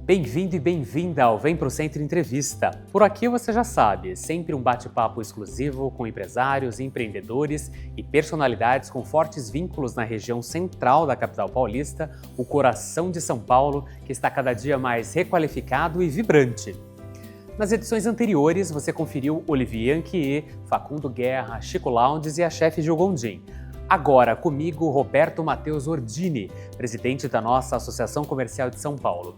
Bem-vindo e bem-vinda ao Vem Pro Centro Entrevista. Por aqui você já sabe, sempre um bate-papo exclusivo com empresários, empreendedores e personalidades com fortes vínculos na região central da capital paulista, o coração de São Paulo, que está cada dia mais requalificado e vibrante. Nas edições anteriores, você conferiu Olivier Anquier, Facundo Guerra, Chico Lounges e a chefe Gil Gondim. Agora, comigo, Roberto Matheus Ordini, presidente da nossa Associação Comercial de São Paulo.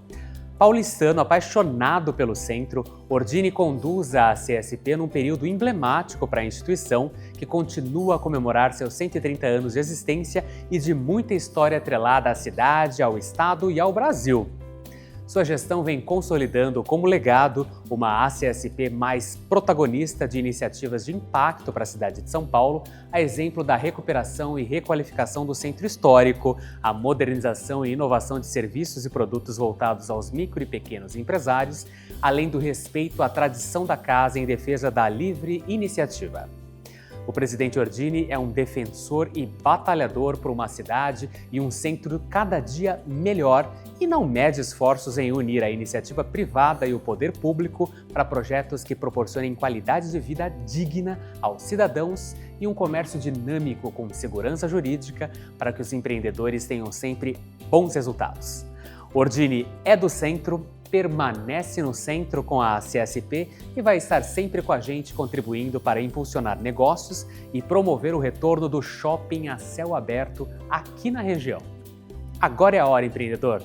Paulistano, apaixonado pelo centro, Ordini conduz a CSP num período emblemático para a instituição, que continua a comemorar seus 130 anos de existência e de muita história atrelada à cidade, ao estado e ao Brasil. Sua gestão vem consolidando como legado uma ACSP mais protagonista de iniciativas de impacto para a cidade de São Paulo, a exemplo da recuperação e requalificação do centro histórico, a modernização e inovação de serviços e produtos voltados aos micro e pequenos empresários, além do respeito à tradição da casa em defesa da livre iniciativa. O presidente Ordini é um defensor e batalhador por uma cidade e um centro cada dia melhor e não mede esforços em unir a iniciativa privada e o poder público para projetos que proporcionem qualidade de vida digna aos cidadãos e um comércio dinâmico com segurança jurídica para que os empreendedores tenham sempre bons resultados. Ordini é do centro, permanece no centro com a CSP e vai estar sempre com a gente contribuindo para impulsionar negócios e promover o retorno do shopping a céu aberto aqui na região. Agora é a hora, empreendedor.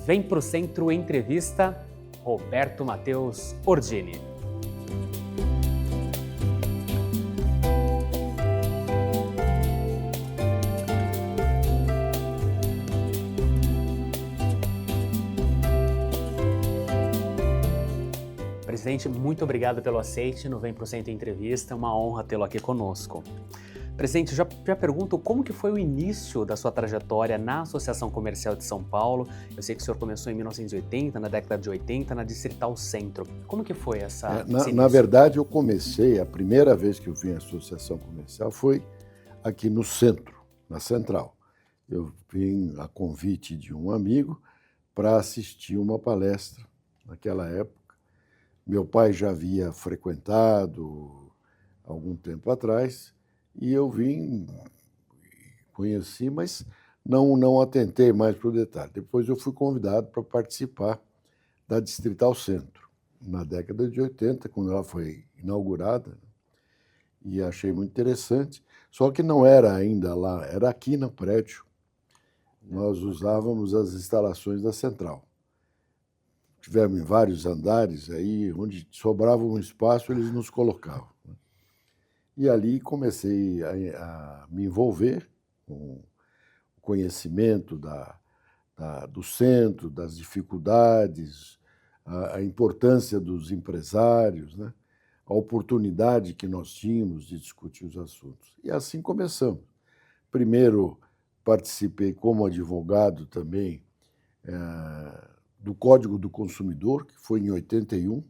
Vem pro Centro Entrevista, Roberto Matheus Ordini. Presidente, muito obrigado pelo aceite no Vem Pro Centro Entrevista, é uma honra tê-lo aqui conosco. Presidente, já pergunto como que foi o início da sua trajetória na Associação Comercial de São Paulo. Eu sei que o senhor começou em 1980, na década de 80, na Distrital Centro. Como que foi esse Na verdade, eu comecei, a primeira vez que eu vim à Associação Comercial foi aqui no centro, na Central. Eu vim a convite de um amigo para assistir uma palestra naquela época. Meu pai já havia frequentado algum tempo atrás e eu vim, conheci, mas não atentei mais para o detalhe. Depois eu fui convidado para participar da Distrital Centro, na década de 80, quando ela foi inaugurada, e achei muito interessante. Só que não era ainda lá, era aqui no prédio. Nós usávamos as instalações da Central. Tivemos em vários andares, aí onde sobrava um espaço, eles nos colocavam. E ali comecei a me envolver com o conhecimento do centro, das dificuldades, a importância dos empresários, né? A oportunidade que nós tínhamos de discutir os assuntos. E assim começamos. Primeiro, participei como advogado também do Código do Consumidor, que foi em 81,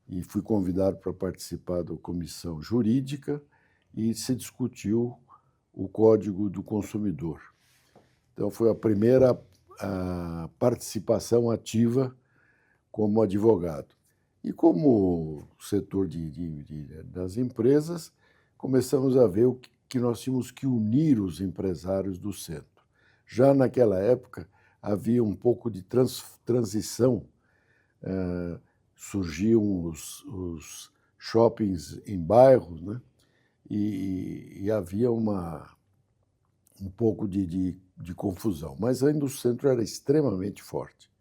e fui convidado para participar da comissão jurídica e se discutiu o Código do Consumidor. Então, foi a primeira participação ativa como advogado. E como setor das empresas, começamos a ver que nós tínhamos que unir os empresários do centro. Já naquela época, havia um pouco de transição, surgiam os shoppings em bairros, né? E havia um pouco de confusão, mas ainda o centro era extremamente forte.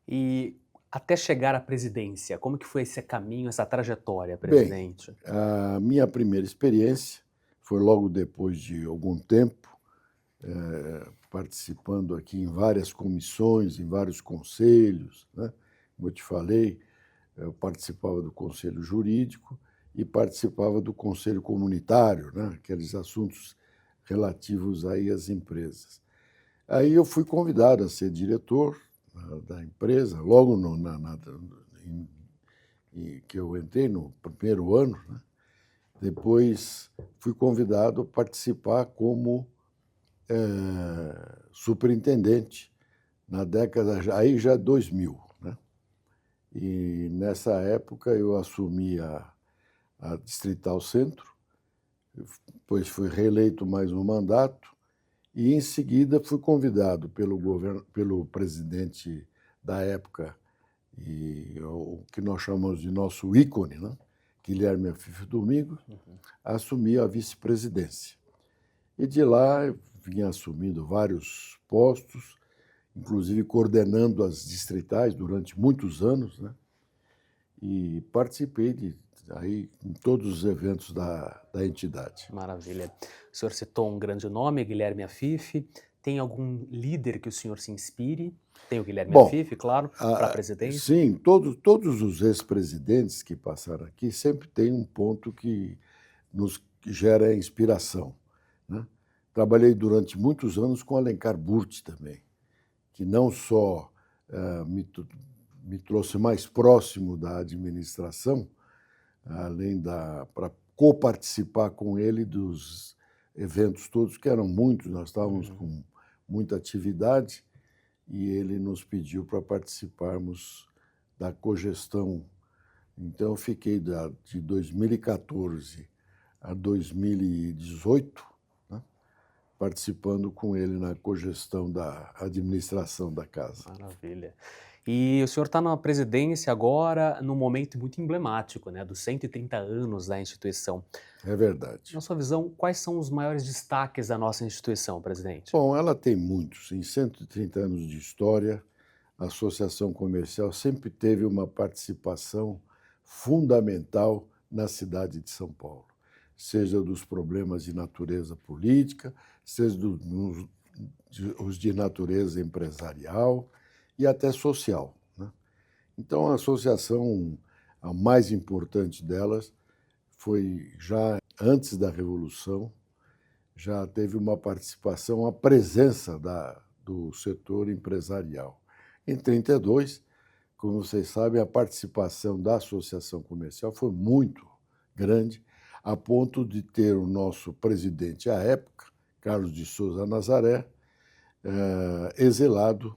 E até chegar à presidência, como que foi esse caminho, essa trajetória, presidente? Bem, a minha primeira experiência foi logo depois de algum tempo, participando aqui em várias comissões, em vários conselhos, né? Como eu te falei, eu participava do conselho jurídico e participava do conselho comunitário, né? Aqueles assuntos relativos aí às empresas. Aí eu fui convidado a ser diretor da empresa, logo que eu entrei no primeiro ano, né? Depois fui convidado a participar como superintendente na década, aí já 2000, né? E nessa época eu assumi a Distrital Centro, depois fui reeleito mais um mandato e em seguida fui convidado pelo presidente da época, e o que nós chamamos de nosso ícone, né? Guilherme Afif Domingos, a assumir a vice-presidência. E de lá eu vinha assumindo vários postos, inclusive coordenando as distritais durante muitos anos, né? E participei aí em todos os eventos da entidade. Maravilha. O senhor citou um grande nome, Guilherme Afif. Tem algum líder que o senhor se inspire? Tem o Guilherme Afif, claro, para a presidência. Sim, todos os ex-presidentes que passaram aqui sempre tem um ponto que nos gera inspiração, né? Trabalhei durante muitos anos com Alencar Burti também, que não só me trouxe mais próximo da administração, além para coparticipar com ele dos eventos todos, que eram muitos, nós estávamos com muita atividade, e ele nos pediu para participarmos da cogestão. Então, eu fiquei de 2014 a 2018, né, participando com ele na cogestão da administração da casa. Maravilha. E o senhor está na presidência agora num momento muito emblemático, né, dos 130 anos da instituição. É verdade. Na sua visão, quais são os maiores destaques da nossa instituição, presidente? Bom, ela tem muitos. Em 130 anos de história, a Associação Comercial sempre teve uma participação fundamental na cidade de São Paulo, seja dos problemas de natureza política, seja os de natureza empresarial e até social, né? Então, a associação, a mais importante delas, foi já antes da Revolução, já teve uma participação, a presença do setor empresarial. Em 1932, como vocês sabem, a participação da Associação Comercial foi muito grande, a ponto de ter o nosso presidente à época, Carlos de Souza Nazaré, exilado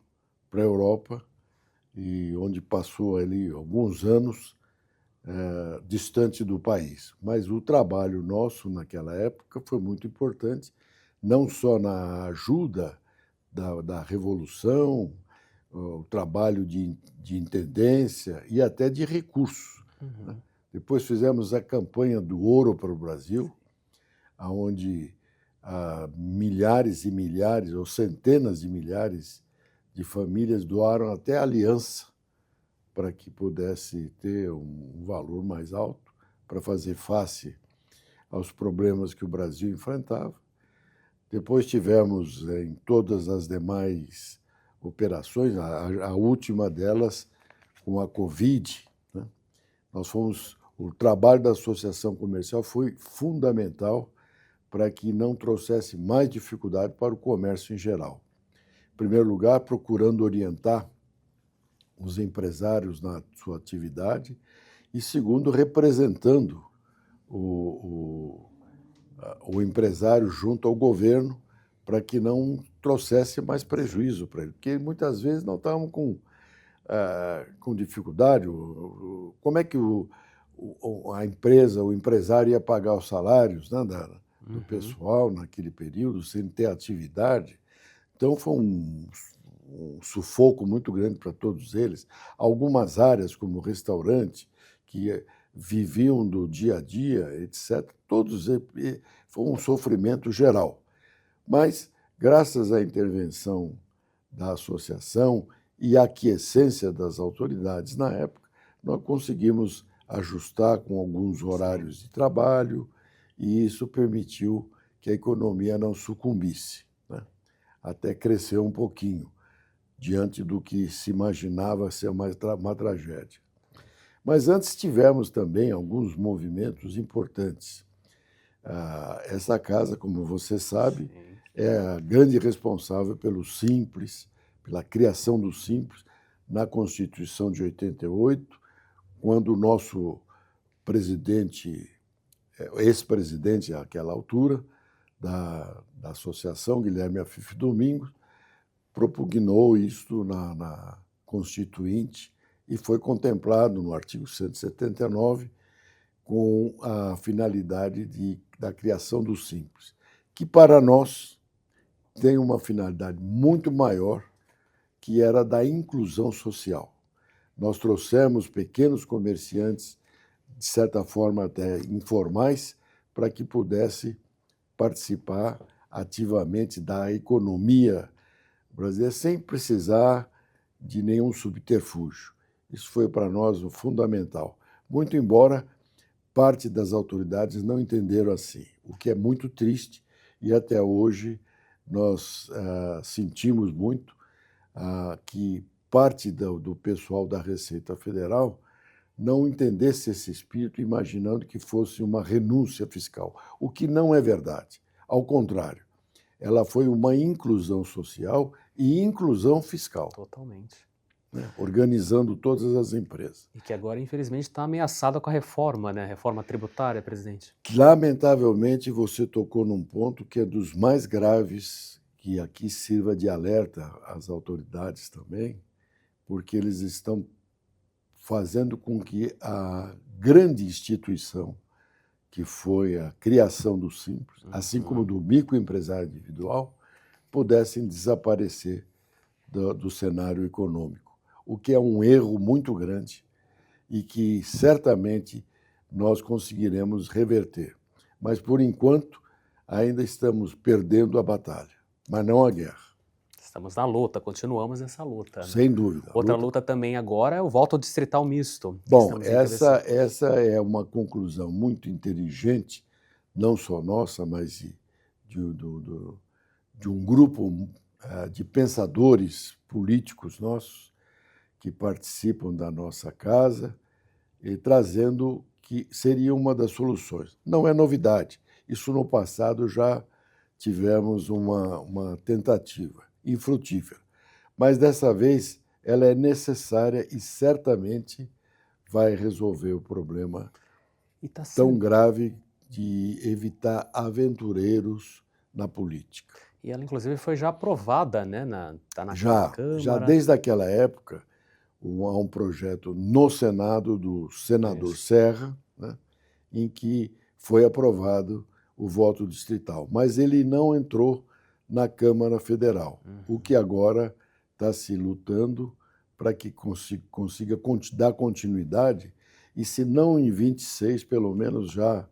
para a Europa, e onde passou ali alguns anos distante do país. Mas o trabalho nosso naquela época foi muito importante, não só na ajuda da Revolução, o trabalho de intendência e até de recursos. Né? Depois fizemos a campanha do ouro para o Brasil, onde milhares e milhares, ou centenas de milhares de famílias doaram até aliança para que pudesse ter um valor mais alto para fazer face aos problemas que o Brasil enfrentava. Depois tivemos em todas as demais operações, a última delas com a Covid, né? O trabalho da Associação Comercial foi fundamental para que não trouxesse mais dificuldade para o comércio em geral. Em primeiro lugar, procurando orientar os empresários na sua atividade e, segundo, representando o empresário junto ao governo para que não trouxesse mais prejuízo para ele, porque muitas vezes nós estávamos com dificuldade. Como é que a empresa, o empresário ia pagar os salários, né, do pessoal naquele período, sem ter atividade? Então, foi um sufoco muito grande para todos eles. Algumas áreas, como restaurante, que viviam do dia a dia, etc., todos foi um sofrimento geral. Mas, graças à intervenção da associação e à aquiescência das autoridades na época, nós conseguimos ajustar com alguns horários de trabalho, e isso permitiu que a economia não sucumbisse, né? Até cresceu um pouquinho, diante do que se imaginava ser uma tragédia. Mas antes tivemos também alguns movimentos importantes. Essa casa, como você sabe, é a grande responsável pelo Simples, pela criação do Simples, na Constituição de 88, quando o nosso presidente, ex-presidente àquela altura, da associação, Guilherme Afif Domingos, propugnou isso na Constituinte e foi contemplado no artigo 179 com a finalidade da criação do Simples, que para nós tem uma finalidade muito maior, que era da inclusão social. Nós trouxemos pequenos comerciantes, de certa forma até informais, para que pudesse participar ativamente da economia brasileira sem precisar de nenhum subterfúgio. Isso foi para nós o fundamental. Muito embora parte das autoridades não entenderam assim, o que é muito triste, e até hoje nós sentimos muito que parte do pessoal da Receita Federal não entendesse esse espírito, imaginando que fosse uma renúncia fiscal, o que não é verdade. Ao contrário, ela foi uma inclusão social e inclusão fiscal. Totalmente. Né? Organizando todas as empresas. E que agora, infelizmente, está ameaçada com a reforma, né? A reforma tributária, presidente. Lamentavelmente, você tocou num ponto que é dos mais graves, que aqui sirva de alerta às autoridades também, porque eles estão fazendo com que a grande instituição, que foi a criação do Simples, assim como do microempresário individual, pudessem desaparecer do cenário econômico, o que é um erro muito grande e que certamente nós conseguiremos reverter. Mas, por enquanto, ainda estamos perdendo a batalha, mas não a guerra. Estamos na luta, continuamos nessa luta. Né? Sem dúvida. Outra luta também agora é o voto distrital misto. Bom, essa é uma conclusão muito inteligente, não só nossa, mas de um grupo de pensadores políticos nossos que participam da nossa casa, e trazendo que seria uma das soluções. Não é novidade. Isso no passado já tivemos uma tentativa infrutífera. Mas dessa vez ela é necessária e certamente vai resolver o problema tão grave de evitar aventureiros na política. E ela, inclusive, foi já aprovada, né? Está na Câmara. Já desde aquela época, há um projeto no Senado do senador Serra, né, em que foi aprovado o voto distrital. Mas ele não entrou na Câmara Federal, o que agora está se lutando para que consiga dar continuidade, e se não em 26, pelo menos já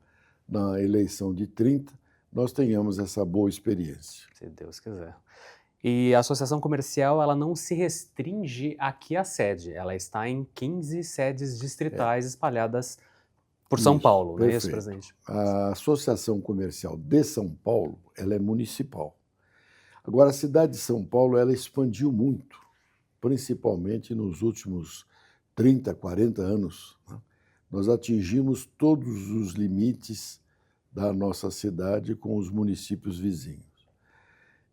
na eleição de 30, nós tenhamos essa boa experiência. Se Deus quiser. E a associação comercial, ela não se restringe aqui à sede, ela está em 15 sedes distritais espalhadas por São Paulo, não é isso, presidente? A Associação Comercial de São Paulo, ela é municipal. Agora, a cidade de São Paulo, ela expandiu muito, principalmente nos últimos 30, 40 anos. Né? Nós atingimos todos os limites da nossa cidade com os municípios vizinhos.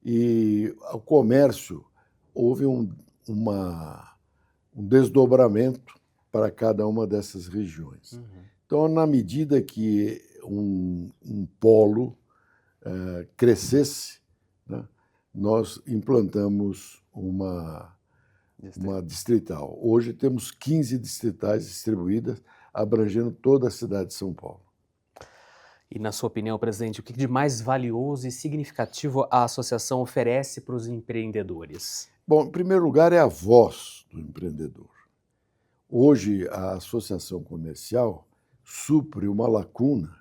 E o comércio, houve um desdobramento para cada uma dessas regiões. Então, na medida que um polo crescesse, né, nós implantamos uma distrital. Hoje temos 15 distritais distribuídas, abrangendo toda a cidade de São Paulo. E, na sua opinião, presidente, o que de mais valioso e significativo a associação oferece para os empreendedores? Bom, em primeiro lugar, é a voz do empreendedor. Hoje, a associação comercial supre uma lacuna,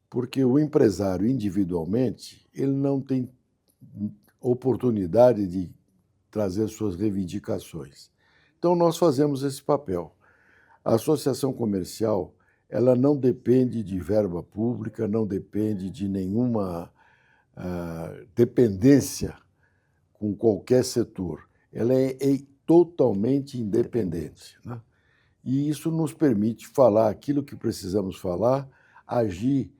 porque o empresário, individualmente, ele não tem oportunidade de trazer suas reivindicações. Então, nós fazemos esse papel. A associação comercial, ela não depende de verba pública, não depende de nenhuma dependência com qualquer setor. Ela é totalmente independente. Né? E isso nos permite falar aquilo que precisamos falar, agir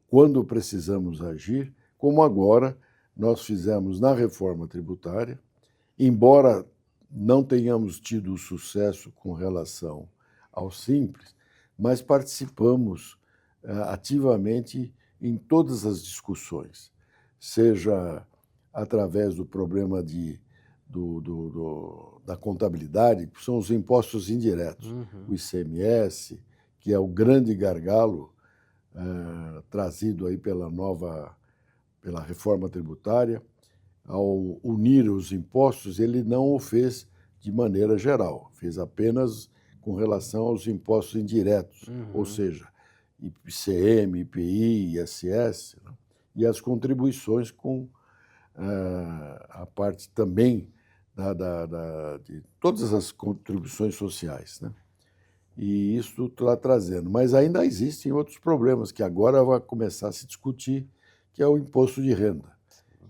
quando precisamos agir, como agora nós fizemos na reforma tributária, embora não tenhamos tido sucesso com relação ao Simples, mas participamos ativamente em todas as discussões, seja através do problema de da contabilidade, que são os impostos indiretos. O ICMS, que é o grande gargalo trazido aí pela reforma tributária. Ao unir os impostos, ele não o fez de maneira geral, fez apenas com relação aos impostos indiretos, ou seja, ICM, IPI, ISS, né? E as contribuições com a parte também de todas as contribuições sociais, né? E isso está trazendo. Mas ainda existem outros problemas que agora vai começar a se discutir, que é o imposto de renda.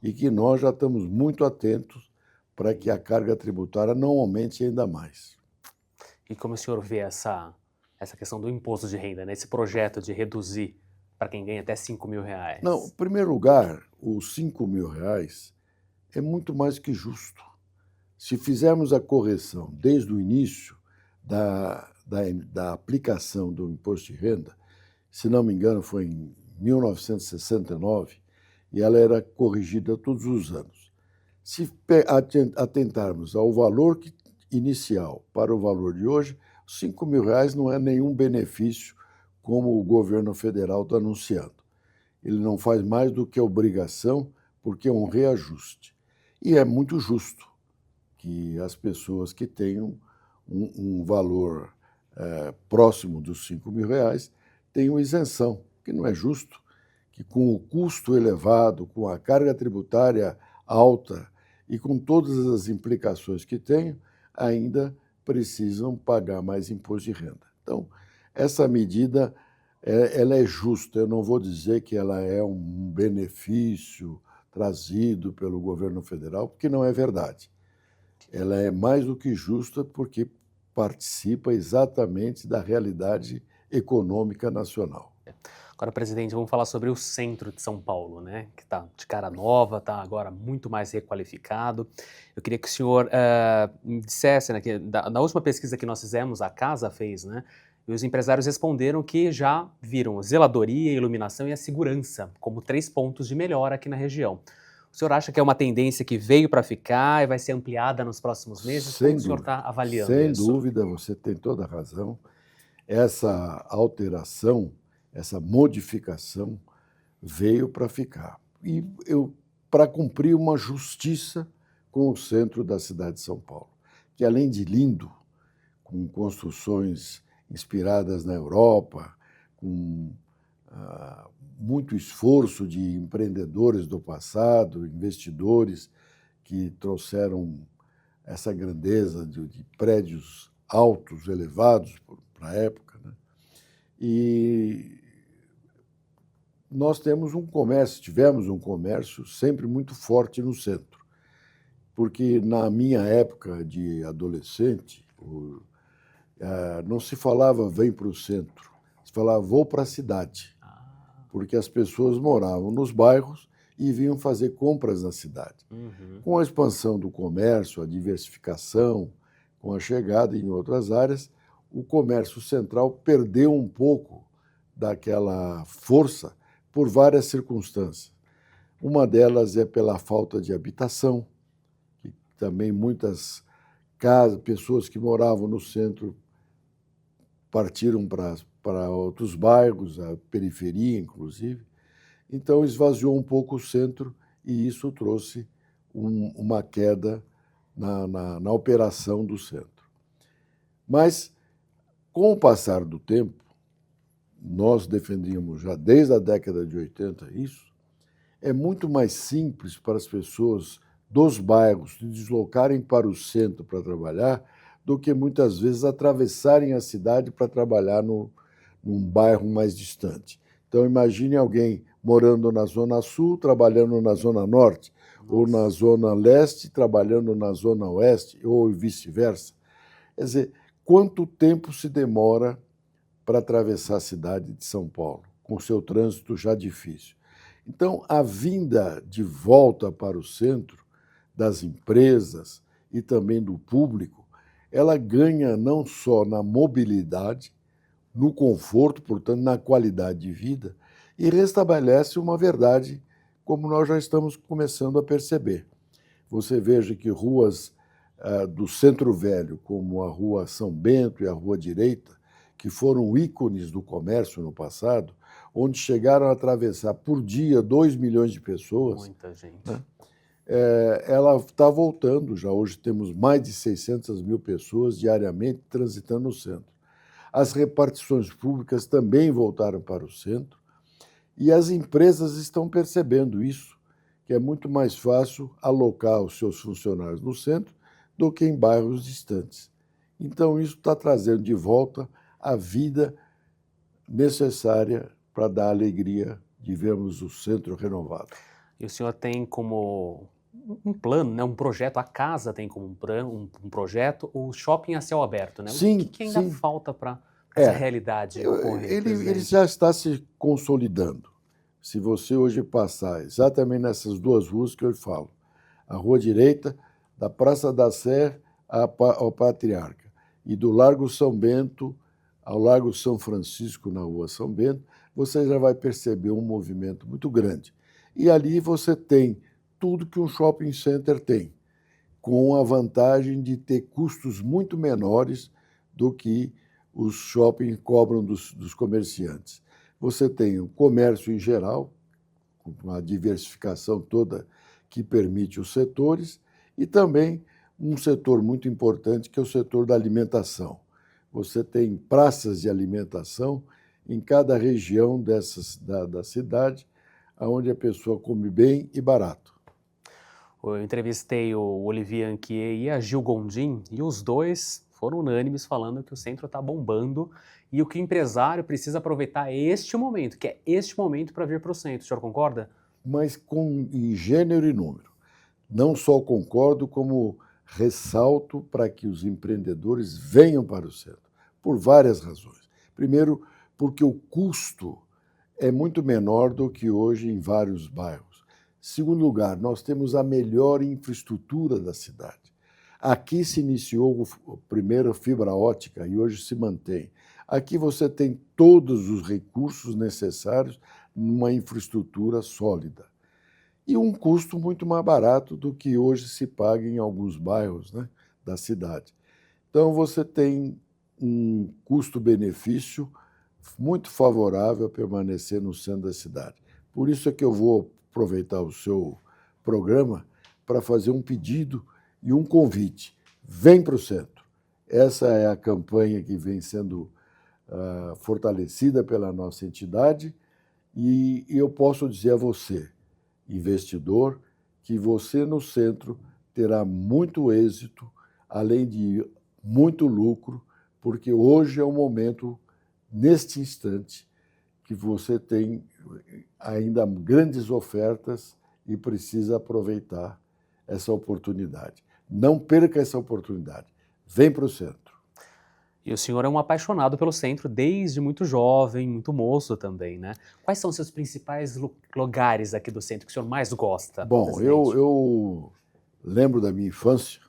E que nós já estamos muito atentos para que a carga tributária não aumente ainda mais. E como o senhor vê essa questão do imposto de renda, né? Esse projeto de reduzir para quem ganha até R$ 5.000? Não, em primeiro lugar, os R$ 5.000 é muito mais que justo. Se fizermos a correção desde o início da aplicação do imposto de renda, se não me engano foi em 1969, e ela era corrigida todos os anos. Se atentarmos ao valor inicial para o valor de hoje, os R$ 5.000 não é nenhum benefício como o governo federal está anunciando. Ele não faz mais do que obrigação, porque é um reajuste. E é muito justo que as pessoas que tenham um valor próximo dos R$ 5.000 tenham isenção, que não é justo que com o custo elevado, com a carga tributária alta e com todas as implicações que tem, ainda precisam pagar mais imposto de renda. Então, essa medida ela é justa. Eu não vou dizer que ela é um benefício trazido pelo governo federal, porque não é verdade. Ela é mais do que justa porque participa exatamente da realidade econômica nacional. Agora, presidente, vamos falar sobre o centro de São Paulo, né? Que está de cara nova, está agora muito mais requalificado. Eu queria que o senhor me dissesse, né, que na última pesquisa que nós fizemos, a Casa fez, né? E os empresários responderam que já viram zeladoria, iluminação e a segurança como 3 pontos de melhora aqui na região. O senhor acha que é uma tendência que veio para ficar e vai ser ampliada nos próximos meses? Como o senhor está avaliando isso? Sem dúvida, você tem toda a razão. Essa alteração, essa modificação veio para ficar. E para cumprir uma justiça com o centro da cidade de São Paulo, que além de lindo, com construções inspiradas na Europa, com muito esforço de empreendedores do passado, investidores que trouxeram essa grandeza de prédios altos, elevados para a época, né? E nós tivemos um comércio sempre muito forte no centro, porque na minha época de adolescente, não se falava vem para o centro, se falava vou para a cidade, porque as pessoas moravam nos bairros e vinham fazer compras na cidade. Com a expansão do comércio, a diversificação, com a chegada em outras áreas, o comércio central perdeu um pouco daquela força por várias circunstâncias. Uma delas é pela falta de habitação, que também muitas pessoas que moravam no centro partiram para outros bairros, a periferia, inclusive. Então, esvaziou um pouco o centro e isso trouxe uma queda na operação do centro. Mas, com o passar do tempo, nós defendíamos já desde a década de 80 isso, é muito mais simples para as pessoas dos bairros se deslocarem para o centro para trabalhar do que muitas vezes atravessarem a cidade para trabalhar num bairro mais distante. Então, imagine alguém morando na Zona Sul, trabalhando na Zona Norte, ou na Zona Leste, trabalhando na Zona Oeste, ou vice-versa. Quer dizer, quanto tempo se demora para atravessar a cidade de São Paulo, com seu trânsito já difícil? Então, a vinda de volta para o centro das empresas e também do público, ela ganha não só na mobilidade, no conforto, portanto, na qualidade de vida, e restabelece uma verdade como nós já estamos começando a perceber. Você veja que ruas do Centro Velho, como a Rua São Bento e a Rua Direita, que foram ícones do comércio no passado, onde chegaram a atravessar por dia 2 milhões de pessoas. Muita gente. Né? Ela está voltando já. Hoje temos mais de 600 mil pessoas diariamente transitando no centro. As repartições públicas também voltaram para o centro e as empresas estão percebendo isso, que é muito mais fácil alocar os seus funcionários no centro do que em bairros distantes. Então, isso está trazendo de volta a vida necessária para dar alegria de vermos o centro renovado. E o senhor tem como um plano, né, um projeto, a casa tem como um projeto, o shopping a céu aberto, né? Sim, o que ainda sim. falta para essa realidade ocorrer? Ele já está se consolidando. Se você hoje passar exatamente nessas duas ruas que eu falo, a Rua Direita, da Praça da Sé ao Patriarca, e do Largo São Bento ao Largo São Francisco, na Rua São Bento, você já vai perceber um movimento muito grande. E ali você tem tudo que um shopping center tem, com a vantagem de ter custos muito menores do que os shoppings cobram dos comerciantes. Você tem o comércio em geral, com a diversificação toda que permite os setores, e também um setor muito importante, que é o setor da alimentação. Você tem praças de alimentação em cada região da cidade, onde a pessoa come bem e barato. Eu entrevistei o Olivier Anquier e a Gil Gondim, e os dois foram unânimes falando que o centro está bombando e o que o empresário precisa aproveitar é este momento, que é este momento para vir para o centro. O senhor concorda? Mas em gênero e número. Não só concordo, como ressalto para que os empreendedores venham para o centro, por várias razões. Primeiro, porque o custo é muito menor do que hoje em vários bairros. Segundo lugar, nós temos a melhor infraestrutura da cidade. Aqui se iniciou a primeira fibra ótica e hoje se mantém. Aqui você tem todos os recursos necessários numa infraestrutura sólida. E um custo muito mais barato do que hoje se paga em alguns bairros, né, da cidade. Então, você tem um custo-benefício muito favorável a permanecer no centro da cidade. Por isso é que eu vou aproveitar o seu programa para fazer um pedido e um convite. Vem para o centro. Essa é a campanha que vem sendo fortalecida pela nossa entidade e eu posso dizer a você, investidor, que você no centro terá muito êxito, além de muito lucro, porque hoje é o momento, neste instante, que você tem ainda grandes ofertas e precisa aproveitar essa oportunidade. Não perca essa oportunidade. Vem para o centro. E o senhor é um apaixonado pelo centro desde muito jovem, muito moço também, né? Quais são os seus principais lugares aqui do centro que o senhor mais gosta? Bom, eu lembro da minha infância,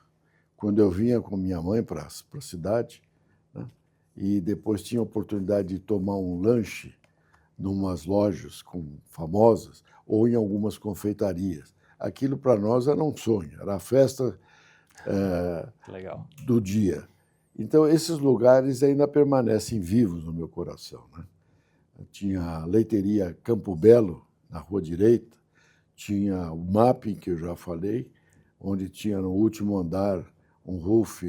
quando eu vinha com minha mãe para a cidade, né? E depois tinha a oportunidade de tomar um lanche em umas lojas famosas ou em algumas confeitarias. Aquilo para nós era um sonho, era a festa do dia. Então, esses lugares ainda permanecem vivos no meu coração, né? Tinha a leiteria Campo Belo, na Rua Direita, tinha o Mapping, que eu já falei, onde tinha no último andar um roof,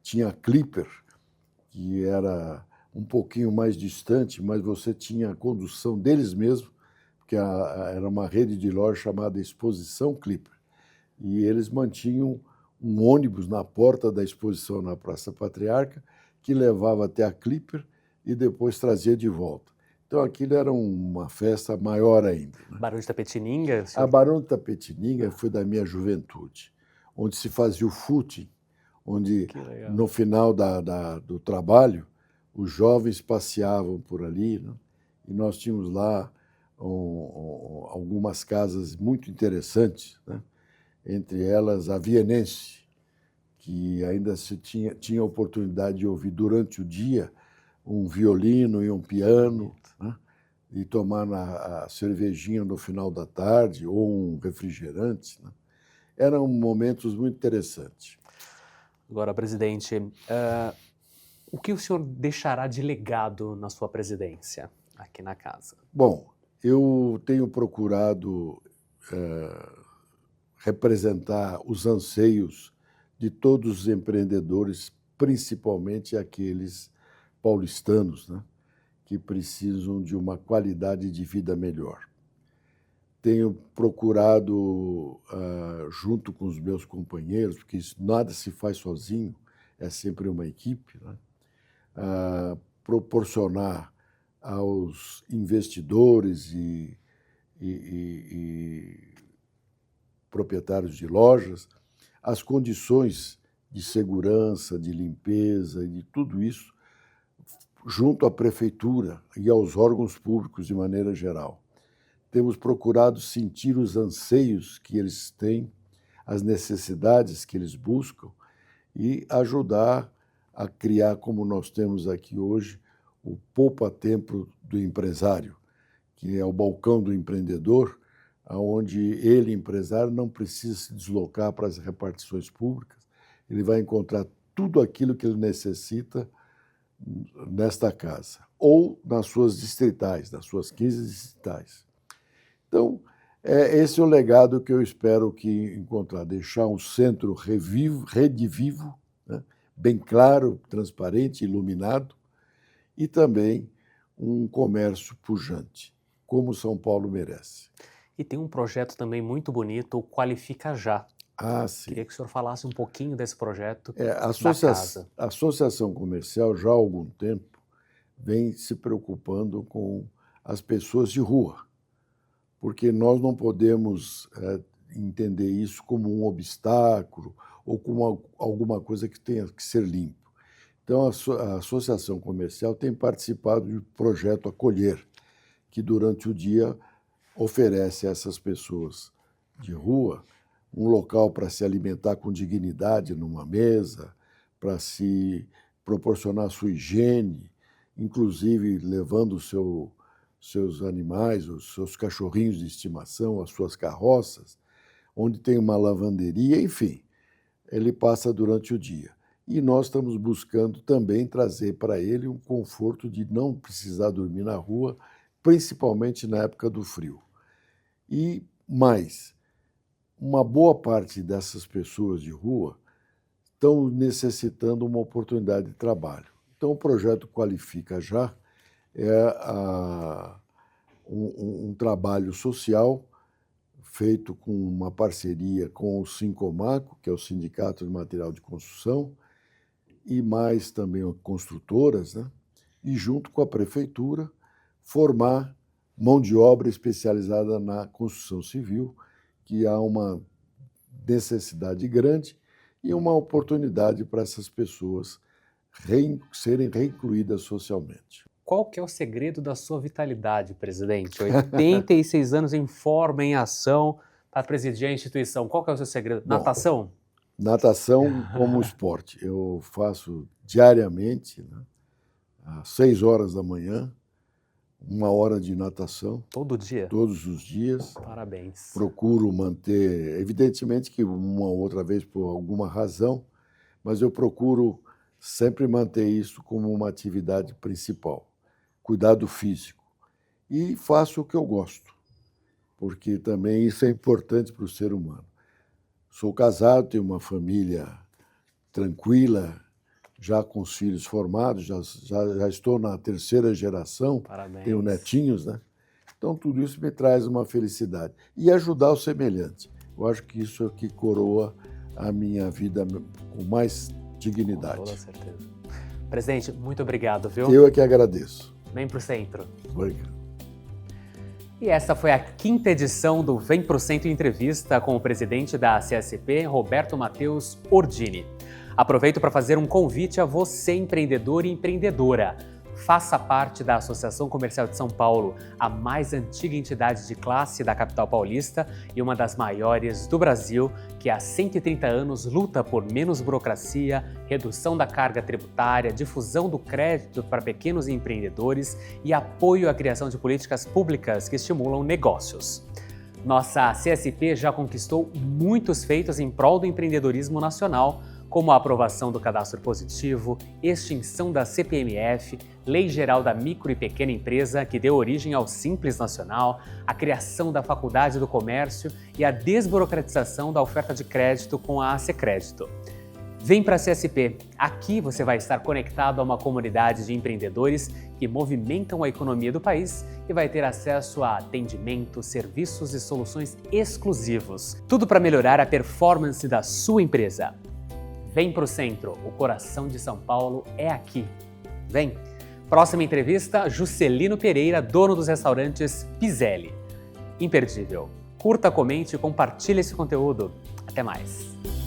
tinha a Clipper, que era um pouquinho mais distante, mas você tinha a condução deles mesmos, porque era uma rede de lojas chamada Exposição Clipper, e eles mantinham um ônibus na porta da exposição na Praça Patriarca, que levava até a Clipper e depois trazia de volta. Então, aquilo era uma festa maior ainda. Né? Barão de Tapetininga? A Barão de Tapetininga foi da minha juventude, onde se fazia o footing, onde, no final do trabalho, os jovens passeavam por ali, né? E nós tínhamos lá algumas casas muito interessantes, né? Entre elas a Vienense, que ainda se tinha a oportunidade de ouvir durante o dia um violino e um piano, né? E tomar a cervejinha no final da tarde ou um refrigerante, né? eram momentos muito interessantes. Agora, presidente, o que o senhor deixará de legado na sua presidência aqui na casa? Bom, eu tenho procurado representar os anseios de todos os empreendedores, principalmente aqueles paulistanos, né, que precisam de uma qualidade de vida melhor. Tenho procurado, junto com os meus companheiros, porque nada se faz sozinho, é sempre uma equipe, né, proporcionar aos investidores e proprietários de lojas as condições de segurança, de limpeza e de tudo isso, junto à prefeitura e aos órgãos públicos de maneira geral. Temos procurado sentir os anseios que eles têm, as necessidades que eles buscam e ajudar a criar, como nós temos aqui hoje, o poupa-tempo do empresário, que é o balcão do empreendedor, onde ele, empresário, não precisa se deslocar para as repartições públicas, ele vai encontrar tudo aquilo que ele necessita nesta casa, ou nas suas distritais, nas suas 15 distritais. Então, esse é o legado que eu espero que encontrar, deixar um centro redivivo, né, bem claro, transparente, iluminado, e também um comércio pujante, como São Paulo merece. E tem um projeto também muito bonito, o Qualifica Já. Sim. Queria que o senhor falasse um pouquinho desse projeto da casa. A Associação Comercial, já há algum tempo, vem se preocupando com as pessoas de rua, porque nós não podemos entender isso como um obstáculo ou como alguma coisa que tenha que ser limpo. Então, a Associação Comercial tem participado do projeto Acolher, que durante o dia oferece a essas pessoas de rua um local para se alimentar com dignidade numa mesa, para se proporcionar sua higiene, inclusive levando seus animais, os seus cachorrinhos de estimação, as suas carroças, onde tem uma lavanderia, enfim, ele passa durante o dia. E nós estamos buscando também trazer para ele um conforto de não precisar dormir na rua, principalmente na época do frio. E mais, uma boa parte dessas pessoas de rua estão necessitando uma oportunidade de trabalho. Então, o projeto Qualifica Já é um trabalho social feito com uma parceria com o Sincomaco, que é o Sindicato de Material de Construção, e mais também construtoras, né? E junto com a prefeitura, formar mão de obra especializada na construção civil, que há uma necessidade grande e uma oportunidade para essas pessoas serem reincluídas socialmente. Qual que é o segredo da sua vitalidade, presidente? 86 anos em forma, em ação, para presidir a instituição. Qual que é o seu segredo? Bom, natação? Natação como esporte. Eu faço diariamente, né, às 6 horas da manhã, 1 hora de natação. Todo dia? Todos os dias. Parabéns. Procuro manter, evidentemente que uma ou outra vez por alguma razão, mas eu procuro sempre manter isso como uma atividade principal. Cuidado físico. E faço o que eu gosto, porque também isso é importante para o ser humano. Sou casado, tenho uma família tranquila, já com os filhos formados, já estou na 3ª geração. Parabéns. Tenho netinhos, né? Então, tudo isso me traz uma felicidade. E ajudar o semelhante. Eu acho que isso é o que coroa a minha vida com mais dignidade. Com toda certeza. Presidente, muito obrigado, viu? Eu é que agradeço. Vem pro centro. Obrigado. E essa foi a 5ª edição do Vem Pro Centro Entrevista com o presidente da CSP, Roberto Matheus Ordini. Aproveito para fazer um convite a você, empreendedor e empreendedora. Faça parte da Associação Comercial de São Paulo, a mais antiga entidade de classe da capital paulista e uma das maiores do Brasil, que há 130 anos luta por menos burocracia, redução da carga tributária, difusão do crédito para pequenos empreendedores e apoio à criação de políticas públicas que estimulam negócios. Nossa CSP já conquistou muitos feitos em prol do empreendedorismo nacional, como a aprovação do cadastro positivo, extinção da CPMF, Lei Geral da Micro e Pequena Empresa, que deu origem ao Simples Nacional, a criação da Faculdade do Comércio e a desburocratização da oferta de crédito com a Acecrédito. Vem para a CSP. Aqui você vai estar conectado a uma comunidade de empreendedores que movimentam a economia do país e vai ter acesso a atendimento, serviços e soluções exclusivos. Tudo para melhorar a performance da sua empresa. Vem para o centro. O coração de São Paulo é aqui. Vem! Próxima entrevista, Juscelino Pereira, dono dos restaurantes Pizelli. Imperdível. Curta, comente e compartilhe esse conteúdo. Até mais!